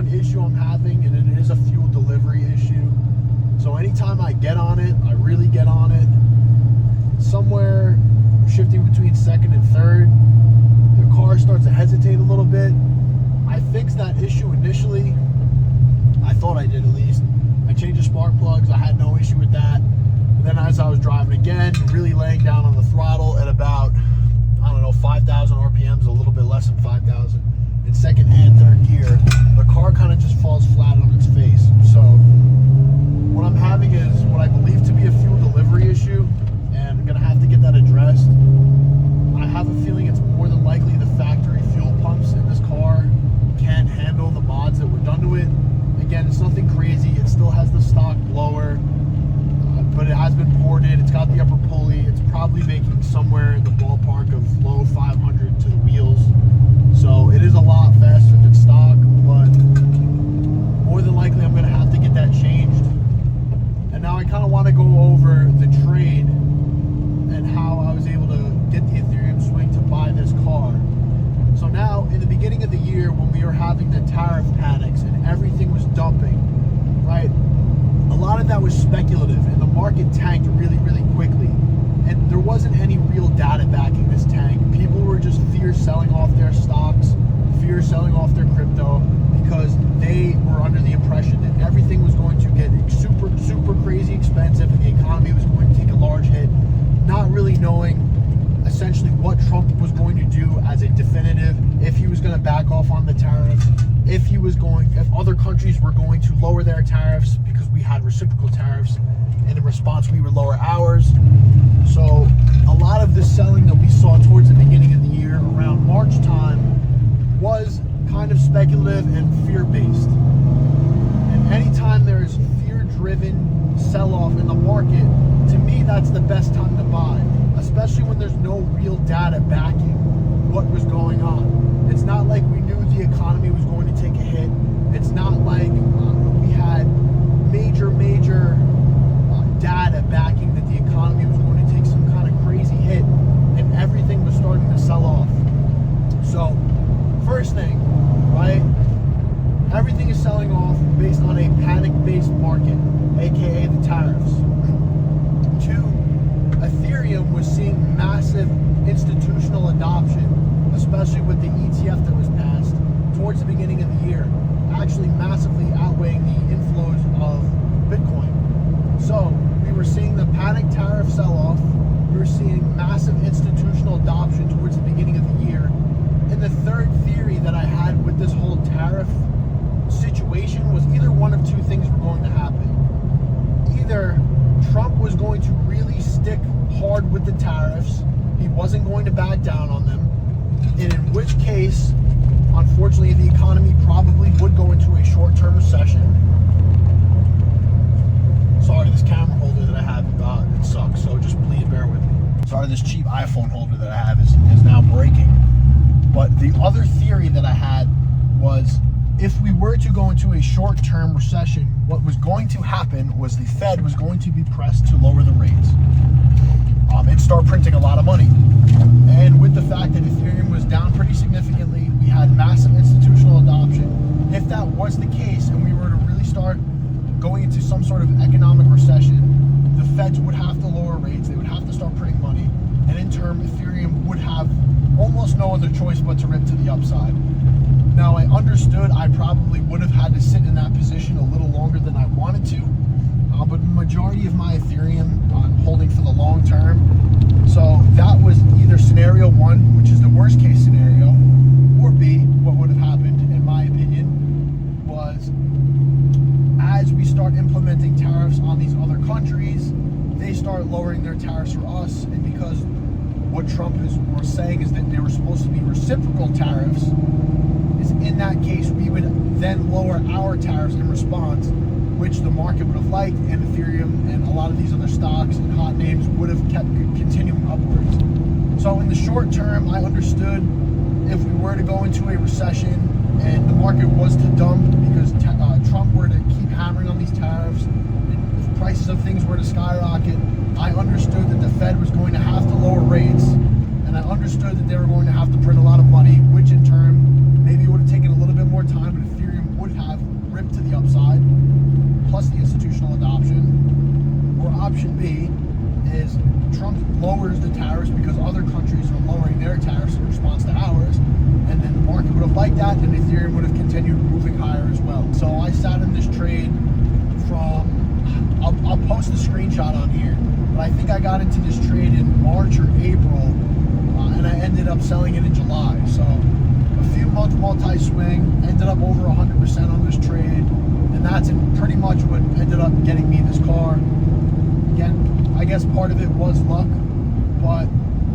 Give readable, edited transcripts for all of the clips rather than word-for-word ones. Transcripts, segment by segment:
one issue I'm having, and it is a fuel delivery issue. So anytime I get on it, I really get on it, somewhere shifting between second and third, the car starts to hesitate a little bit. I fixed that issue initially. I thought I did, at least. I changed the spark plugs. I had no issue with that. But then as I was driving again, really laying down on the throttle at about, I don't know, 5,000 RPMs, a little bit less than 5,000, in second and third gear, the car kind of just falls flat on its face. So what I'm having is what I believe to be a fuel delivery issue, and I'm going to have to get that addressed. I have a feeling it's more than likely the factory fuel pumps in this car can't handle the mods that were done to it. Again, it's nothing crazy. It still has the stock blower, but it has been ported. It's got the upper pulley. It's probably making somewhere in the ballpark of low 500 to the wheels. So it is a lot faster than stock, but more than likely I'm going to have to get that changed. And now I kind of want to go over the trade and how I was able to get the Ethereum swing to buy this car. So now, in the beginning of the year, when we were having the tariff panics and everything was dumping, right, a lot of that was speculative, and the market tanked really, really quickly. And there wasn't any real data backing this tank. People were just fear selling off their stocks, fear selling off their crypto, because they were under the impression that everything was going to get super, super crazy expensive and the economy was going to take a large hit, not really knowing essentially what Trump was going to do as a definitive, if he was going to back off on the tariffs, if other countries were going to lower their tariffs, because we had reciprocal tariffs, and in response we would lower ours. So a lot of the selling that we saw towards the beginning of the year, around March time, was kind of speculative and fear-based. And anytime there's fear-driven sell-off in the market, to me that's the best time to buy, especially when there's no real data backing what was going on. It's not like we knew the economy was going to take a hit. It's not like we had major data backing that the economy was going to take some kind of crazy hit and everything was starting to sell off. So first thing, right, everything is selling off based on a panic-based market, aka the tariffs. Two, Ethereum was seeing massive institutional adoption, especially with the ETF that was passed towards the beginning of the year, actually massively outweighing the inflows of Bitcoin. So we were seeing the panic tariff sell-off. We were seeing massive institutional adoption towards the beginning of the year. And the third theory that I had with this whole tariff situation was either one of two things were going to happen. Either Trump was going to really stick hard with the tariffs, he wasn't going to back down on them, and in which case, unfortunately, the economy probably would go into a short-term recession. Sorry, this camera holder that I have, it sucks, so just please bear with me. Sorry, this cheap iPhone holder that I have is now breaking. But the other theory that I had was, if we were to go into a short-term recession, what was going to happen was the Fed was going to be pressed to lower the rates and start printing a lot of money. And with the fact that Ethereum was down pretty significantly, we had massive institutional adoption. If that was the case and we were to really start going into some sort of economic recession, the Feds would have to lower rates, they would have to start printing money, and in turn, Ethereum would have almost no other choice but to rip to the upside. Now, I understood I probably would have had to sit in that position a little longer than I wanted to, but the majority of my Ethereum I'm holding for the long term. So that was either scenario one, which is the worst case scenario, or B, what would have happened, in my opinion, was as we start implementing tariffs on these other countries, they start lowering their tariffs for us, and because what Trump was saying is that they were supposed to be reciprocal tariffs, is in that case we would then lower our tariffs in response, which the market would have liked, and Ethereum and a lot of these other stocks and hot names would have kept continuing upwards. So in the short term, I understood if we were to go into a recession and the market was to dump because Trump were to keep hammering on these tariffs, and if prices of things were to skyrocket, I understood that the Fed was going to have to lower rates, and I understood that they were going to have to print a lot of money, which in turn, maybe it would have taken a little bit more time, but Ethereum would have to the upside, plus the institutional adoption. Or option B is Trump lowers the tariffs because other countries are lowering their tariffs in response to ours, and then the market would have liked that, and Ethereum would have continued moving higher as well. So I sat in this trade from, I'll post a screenshot on here, but I think I got into this trade in March or April, and I ended up selling it in July. So a few month multi-swing, ended up over 100% on this trade, and that's pretty much what ended up getting me this car. Again, I guess part of it was luck, but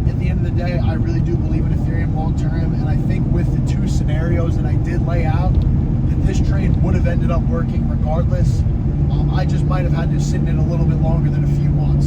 at the end of the day, I really do believe in Ethereum long term, and I think with the two scenarios that I did lay out, that this trade would have ended up working regardless. I just might have had to sit in it a little bit longer than a few months.